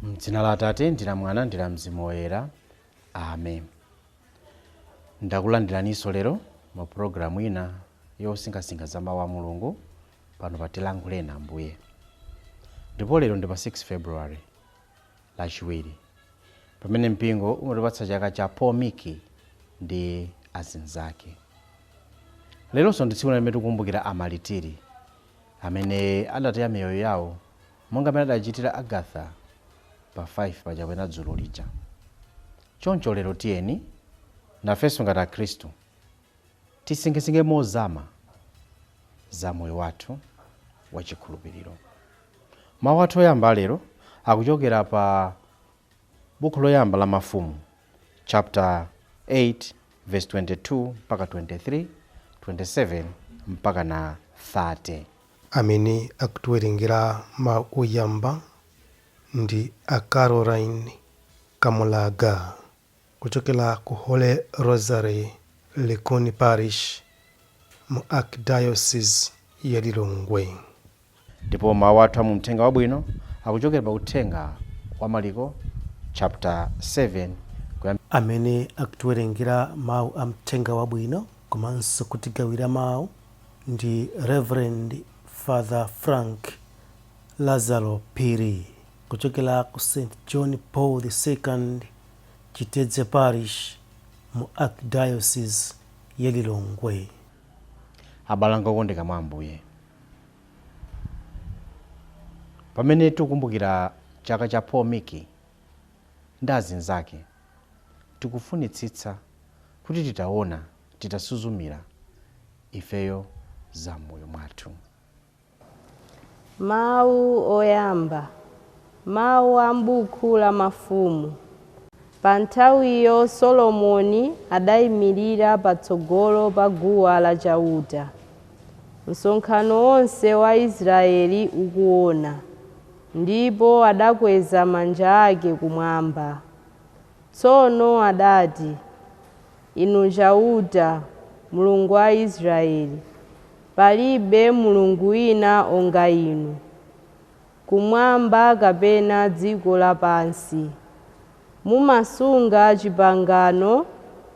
M'dzina la Atate ndi la Mwana ndi la Mzimu Woyera. Amen. Ndakulandiraniso lero mu programu ina yosinkhasinkha za mawu a Mulungu pano pa Tiyankhuleni Ambuye. Ndipo lero ndi pa 6 February Lachiwiri, pamene mpingo umatipatsa chaka cha Paul Miki ndi azinzake. Leronso ndi tsiku limene tikukumbukira amalitiri amene adataya miyoyo yawo monga amene adachitira Agatha pa 5 pachapena dzulo lija. Choncho lero tiyeni nafenso ngati Akhristu tisinkhasinkhe mozama za moyo wathu wachikhulupiriro. Mawu athu oyamba lero akuchokera pa buku loyamba la Mafumu chapter 8 verse 22 mpaka 23, 27 mpaka na 30. Amene akutiwerengera mawu oyamba ndi a Caroline Kamulaga kuchokera ku Holy Rosary Likoni Parish mu Archdiocese ya Lilongwe. Ndipo mawu athu mu Uthenga Wabwino akuchokera pa Uthenga wa Mariko chapter 7 amene akutiwerengera mawu a Uthenga Wabwino komanso kutigawira mawu ndi Reverend Father Frank Lazalo Phiri kuchokera ku St. John Paul II Chitedze Parish mu Archdiocese ya Lilongwe. Abalanga okondeka mwa Ambuye, pamene tikukumbukira chaka cha Paul Miki ndi azinzake, tikufunitsitsa kuti titaona, titasuzumira ifeyo za moyo mwathu. Mawu oyamba. Mawu a m'buku la Mafumu. Pa nthawiyo Solomoni adayimirira patsogolo pa guwa la chauta. Msonkhano wonse wa Israeli ukuona, ndipo adakweza manja ake kumwamba. Tsono adati, Inu chauta, Mulungu wa Israeli, palibe Mulungu wina onga Inu, kumwamba kapena dziko lapansi. Mumasunga chipangano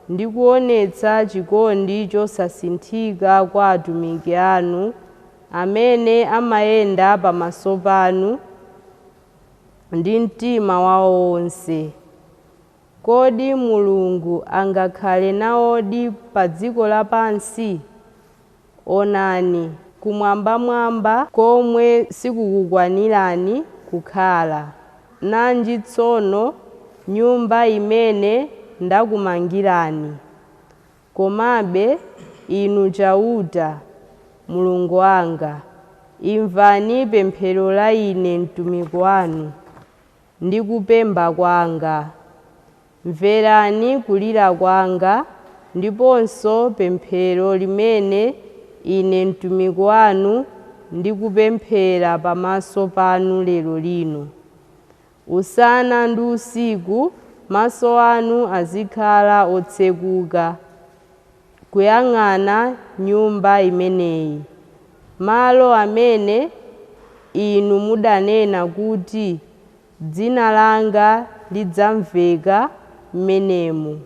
ndi kuonetsa chikondi chosasinthika kwa atumiki anu amene amayenda pamaso panu ndi mtima wawo wonse. Kodi Mulungu angakhale nawodi pa dziko lapansi? Onani, kumwambamwamba komwe sikukukwanirani kukhala. Nanji tsono nyumba imene ndakumangirani. Komabe inu chauta, Mulungu wanga, imvani pemphero la ine mtumiki wanu ndi kupempha kwanga. Mverani kulira kwanga ndiponso pemphero limene ine mtumiki wanu ndikupemphera pamaso panu lero lino. Usana ndi usiku maso anu azikhala otsekuka kuyang'ana nyumba imeneyi, malo amene inu mudanena kuti dzina langa lidzamveka m'menemo.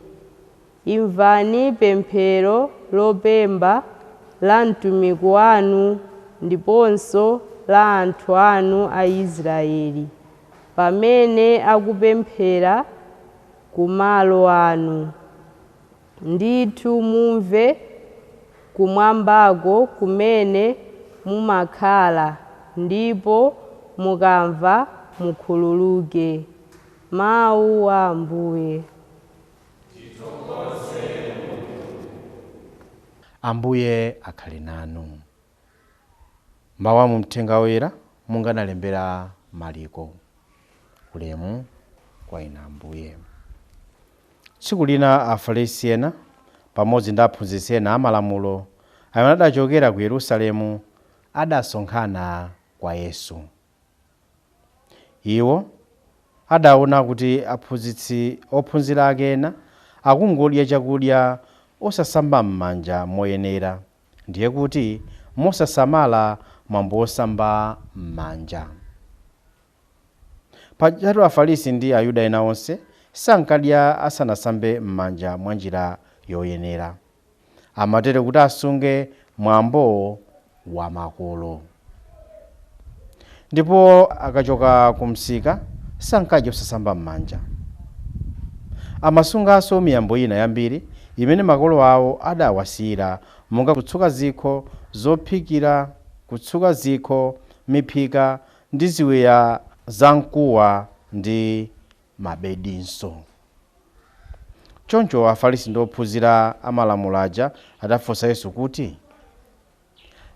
Imvani pemphero lopempha la mtumiki wanu ndiponso la anthu anu a Israeli pamene akupemphera kumalo anu. Ndithu mumve kumwambako kumene mumakhala, ndipo mukamva mukhululuke. Mawu a Ambuye. Ambuye akhale nanu. Mawu mu Uthenga Woyera monga analembera Mariko. Ulemu kwa inu Ambuye. Tsiku lina Afarisi ena pamodzi ndi aphunzitsi ena amalamulo amene adachokera ku Yerusalemu adasonkhana kwa Yesu. Iwo adaona kuti ophunzira ake ena akungodya chakudya osasamba m'manja moyenera, ndiye kuti mosasamala mwambo wosamba m'manja. Pajatu Afarisi ndi Ayuda ena onse sankadya asanasambe m'manja mwa njira yoyenera. Amatere kuti asunge mwambo wa makolo. Ndipo akachoka kumsika sankadya osasamba m'manja. Amasunganso miyambo ina yambiri imene makolo awo adawasiyira, monga kutsuka zikho zophikira, kutsuka zikho, miphika ndi ziwiya zamkuwa ndi mabedinso. Choncho Afarisi ndi ophunzira amalamulo aja adafunsa Yesu kuti,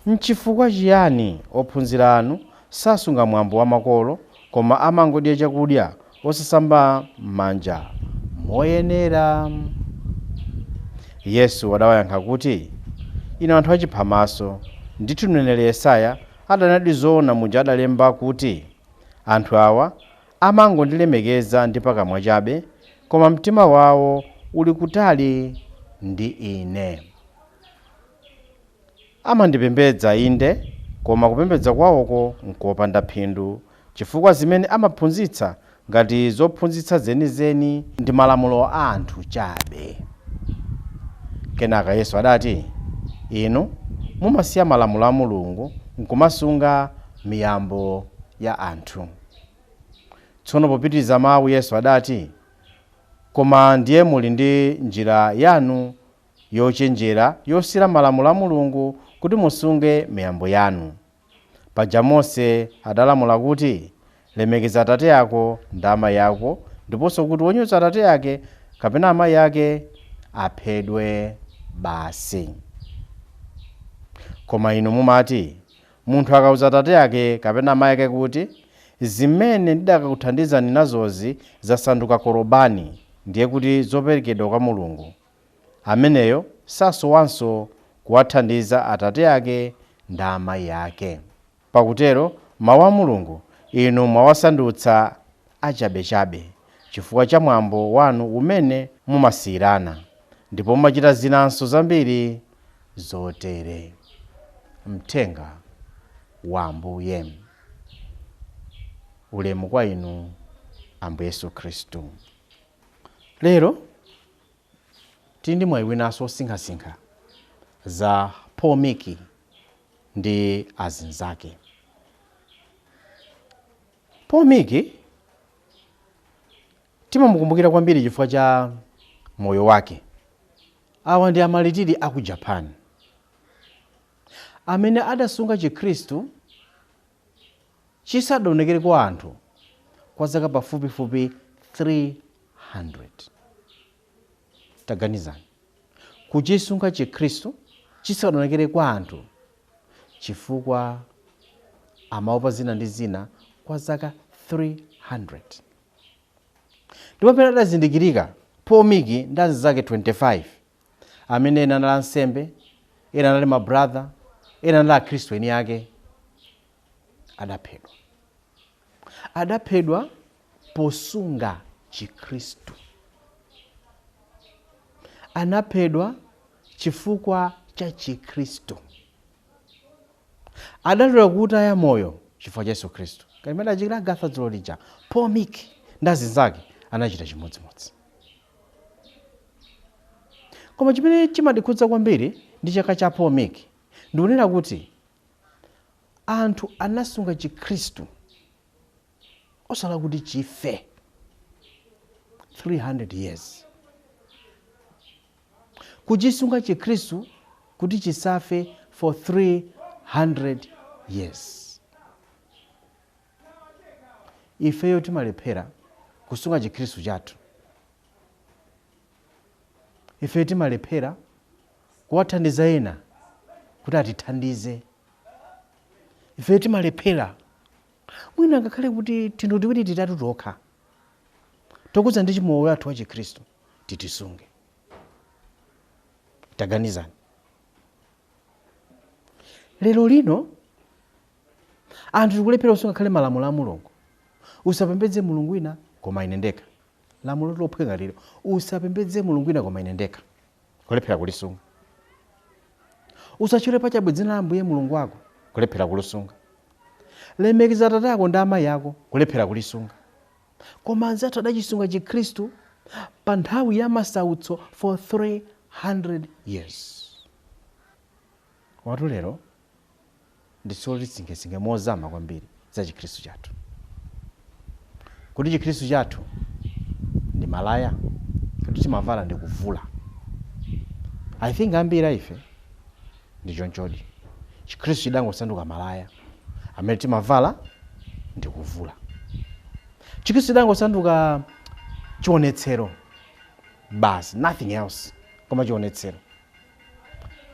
"N'chifukwa chiyani ophunzira anu sasunga mwambo wa makolo, koma amangodya chakudya osasamba m'manja moyenera?" Yesu adawayankha kuti, "Inu anthu achiphamaso, ndithu mneneri Yesaya adanena zoona muja adalemba kuti, anthu awa amangondilemekeza ndi pakamwa chabe, koma mtima wawo uli kutali ndi Ine. Amandipembedza inde, koma kupembedza kwawoko nkopanda phindu, chifukwa zimene amaphunzitsa ngati zophunzitsa zenizeni ndi malamulo a anthu chabe." Kenaka Yesu adati, "Inu mumasiya malamulo a Mulungu nkumasunga miyambo ya anthu." Tsono popitiriza mawu Yesu adati, "Koma ndiye muli ndi njira yanu yochenjera yosira malamulo a Mulungu kuti musunge miyambo yanu. Paja Mose adalamula kuti, lemekeza atate yako ndi amayi yako, ndiponso kuti wonyoza atate yake kapena amayi yake aphedwe basi. Koma inu mumati, munthu akauza atate yake kapena amayi yake kuti, zimene ndidakakuthandizani nazozi zasanduka korobani, ndiye kuti zoperekedwa kwa Mulungu, ameneyo sasowanso kuwathandiza atate yake ndi amayi yake. Pakutero mawu a Mulungu inu mwawasandutsa achabechabe chifukwa cha mwambo wanu umene mumasiyirana, ndipo mumachita zinanso zambiri zotere." Mthenga wa Ambuye. Ulemu kwa inu Ambuye Yesu Khristu. Lero tili ndi mwayi winanso osinkhasinkha za Paul Miki ndi azinzake. Paul Miki timamukumbukira kwambiri chifukwa cha moyo wake. Awa ndi amalitiri aku Japan amene adasunga Chikhristu chisadaonekere kwa anthu kwa zaka pafupifupi 300. Taganizani, kuchisunga Chikhristu chisadaonekere kwa anthu chifukwa amaopa zina ndi zina kwa zaka 300. Ndipo pamene adazindikirika Paul Miki ndi anzake 25 amene ena anali ansembe, ena anali mabrother, ena anali akhristu eni ake, adaphedwa posunga Chikhristu. Anaphedwa chifukwa cha Chikhristu. Adalira kutaya moyo chifukwa cha Yesu Khristu. Kalimene achikira Agatha dzulo lija, Paul Miki ndi azinzake anachita chimodzimodzi. Koma chimene chimatikhudza kwambiri ndi chaka cha Paul Miki ndikunena kuti anthu anasunga Chikhristu osala kuti chife 300 years. Kuchisunga Chikhristu kuti chisafe for 300 years. Ifeyo timalephera kusunga Chikhristu chathu. Ifeyo timalephera kuwathandiza ena kuti atithandize. Ifeyo timalephera mwina ngakhale kuti tinthu tiwiri titatu tokha tokuza ndi chimoyo wathu wa Chikhristu titisunge. Taganizani, lero lino anthu tikulephera kusunga khale malamulo a Mulungu. Usapembedze mulungu wina koma ine ndekha. Lamulo lophweka lero usapembedze mulungu wina koma ine ndekha, kulephera kulisunga. Usachule pachabwe dzina la Ambuye mulungu wako, kulephera kulisunga. Lemekeza atate ako ndi amayi ako, kulephera kulisunga. Koma anzathu adachisunga Chikhristu pa nthawi ya masautso for 300 years. Watu lero ndisolo lisingesinge mozama kwambiri za Chikhristu chathu. Kuti Chikhristu chathu ndi malaya, kuti timavala ndi kuvula. I think ambiri ife ndi chonchodi. Chikhristu chidangosanduka malaya amene timavala ndi kuvula. Chikhristu chidangosanduka chionetsero basi, nothing else koma chionetsero.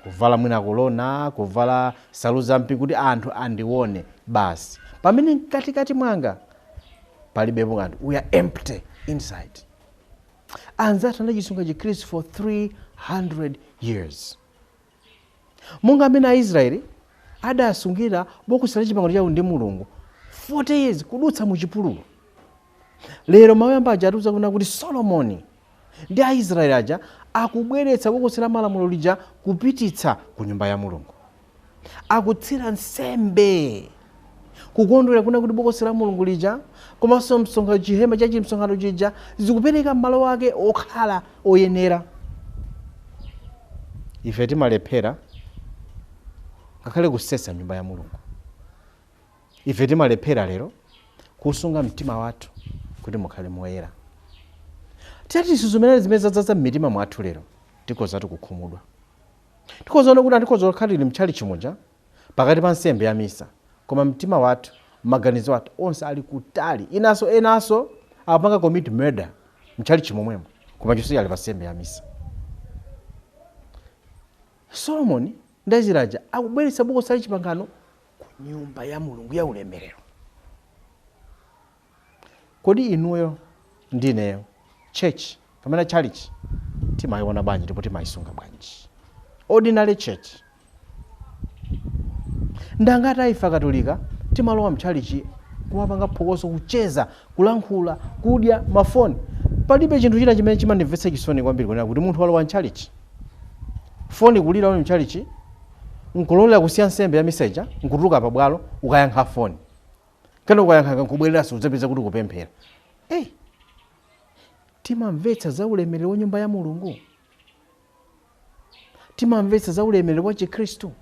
Kuvala mwina kulona, kuvala salu zampi kuti anthu andione basi. Pamene katikati mwanga palibepo kanthu. We are empty inside. Anzathu anachisunga Chikhristu for 300 years. Monga amene Aisraeli adasungira bokosi la chipangano chawo ndi Mulungu 40 years kudutsa mu chipululu. Lero mawu amba ajatuza kuna kuti Solomoni ndi Aisraeli aja akubweretsa bokosi la malamulo lija kupititsa ku nyumba ya Mulungu. Akutsira nsembe kukondwera kuna kuti bokosi la Mulungu lija komanso msonkhano chihema cha chimsonkhano chija zikupereka malo ake okhala oyenera. Ife timalephera ngakhale kusesa nyumba ya Mulungu. Ife timalephera lero kusunga mtima wathu kuti mukhale moyera. Tiyati isuzumene zimene zadzaza m'mitima mwathu lero tikozatu kukhumudwa. Tikozaona kuti antikoza khalira mchali chimoja pakati pa nsembe ya misa, koma mtima wathu, maganizo athu onse ali kutali. Enaso apanga commit murder mchali chimomwemo, koma chonse ali pa nsembe ya misa. Solomoni ndi Aisraeli akubweretsa bokosi la chipangano ku nyumba ya Mulungu ya ulemerero. Kodi inuyo ndineyo church pamene church timayiona bwanji ndipo timayisunga bwanji? Ordinary church. Ndangati ife Katolika timalowa mchalichi kumapanga phokoso, kucheza, kulankhula, kudya, mafoni. Palibe chinthu china chimene chimandimvetsa chisoni kwambiri kunena kuti munthu walowa mchalichi foni kulira wali mchalichi nkulolera kusiya nsembe ya miseja nkutuluka pabwalo ukayankha foni. Kana ukayankha nkubwereranso udzapeza kuti kupemphera. Timamvetsa za ulemerero wa nyumba ya Mulungu. Timamvetsa za ulemerero wa Chikhristu.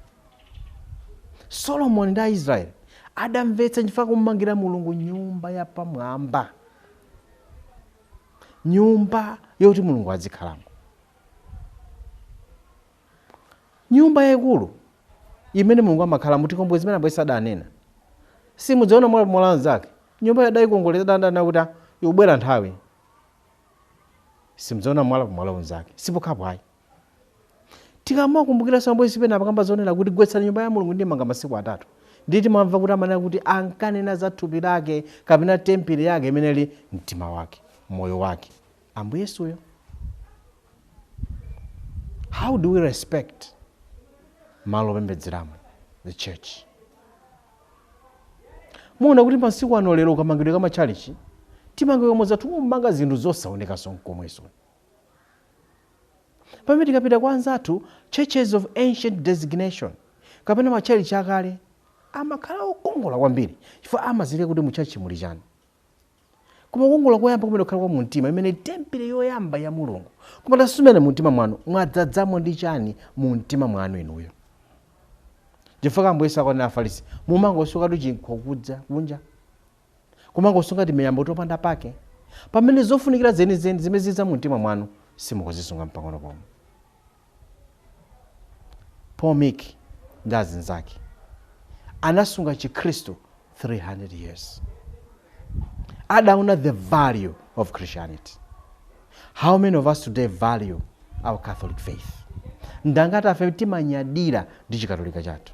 Solomoni ndi Aisraeli adamvetsa chifukwa kummangira Mulungu nyumba ya pamwamba, nyumba yoti Mulungu azikhalamo. Nyumba yaikulu imene Mulungu amakhala mutikombo zimene ambuye sadanena. Simudzaona mwala zake. Nyumba yadaikongoleza dandana kuti yobwera nthawi. Simudzaona mwala wake. Sipokhapo ayi. Tikamwa kumbukira sambo sipena apakamba zonena kuti gwetsani nyumba ya Mulungu ndi manga masiku atatu. Nditi mamva kuti amanena kuti ankanena za thupi lake kapena tempili yake imene ili mtima wake, moyo wake. Ambuye Yesuyo. How do we respect malo opembedzeramo, the church? Muona kuti masiku ano lero ukamangidwe kama chalichi timangidwe moza tumumanga zinthu zosaoneka sonkomweso. Pamene tikapita kwa anzathu churches of ancient designation kapena machalichi akale amakhala okongola kwambiri chifukwa amazire kuti mu church muli chani. Koma kukongola koyamba kumene kukhala kwa mumtima imene tempili yoyamba ya Mulungu. Koma tasumene mu mtima mwanu mwadzadzamo ndi chani mu mtima mwanu inuyo. Chifukwa Ambuye sakwana Afarisi mumangosuka tuchinkho kunja, kumangosunga timiyambo topanda pake, pamene zofunikira zenizeni zimene ziza mu mtima mwanu simukuzisunga mpang'ono pomwe. Paul Miki ndi azinzake anasunga Chikhristu 300 years. Adaona the value of Christianity. How many of us today value our Catholic faith? Ndangati afe timanyadira ndi chikatolika chathu.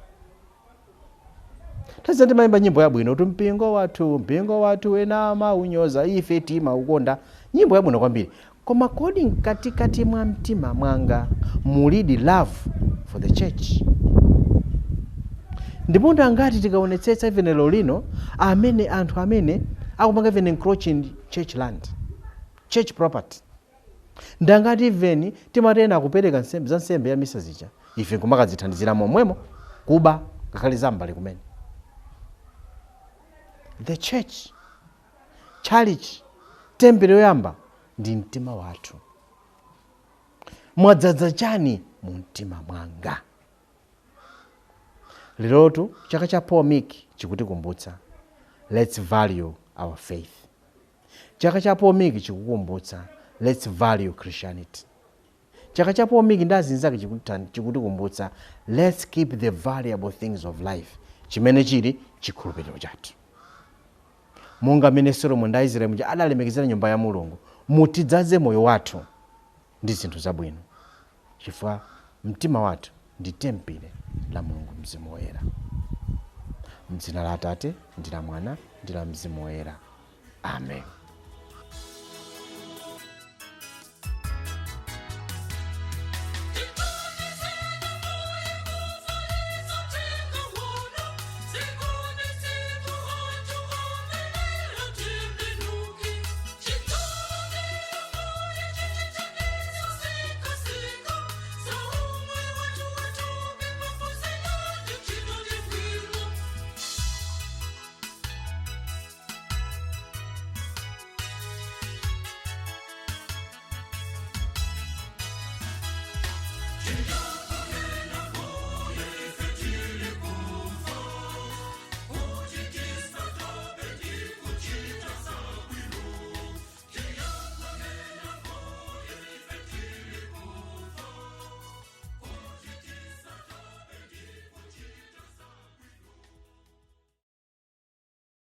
Tazati maimba nyimbo yabwino kuti mpingo wathu ena maunyoza ife tima ukonda. Nyimbo yabwino kwambiri. Koma kodi katikati mwa mtima mwanga mulidi love for the church? Ndipo ndangati tikaonetsetsa even lero lino amene anthu amene akumanga even encroaching church land, church property. Ndangati even timatena kupereka nsembe za nsembe ya misa zija ife kumakazithandizira momwemo kuba ngakhale zambali kumene. The church tembe yoyamba ndi mtima wathu. Mwadzaza chani mu mtima mwanga. Lerotu chaka cha Paul Miki chikutikumbutsa let's value our faith. Chaka cha Paul Miki chikukumbutsa let's value Christianity. Chaka cha Paul Miki ndazinzake chikutikumbutsa let's keep the valuable things of life. Chimene chili chikhulupiriro chathu. Monga mene Solomoni ndi Israeli adalemekezera nyumba ya Mulungu, mutidzaze moyo wathu ndi zinthu zabwino. Chifukwa mtima wathu ndi tempele la Mulungu Mzimu Woyera. M'dzina la Atate ndi la Mwana ndi la Mzimu Woyera. Amen. Yeah.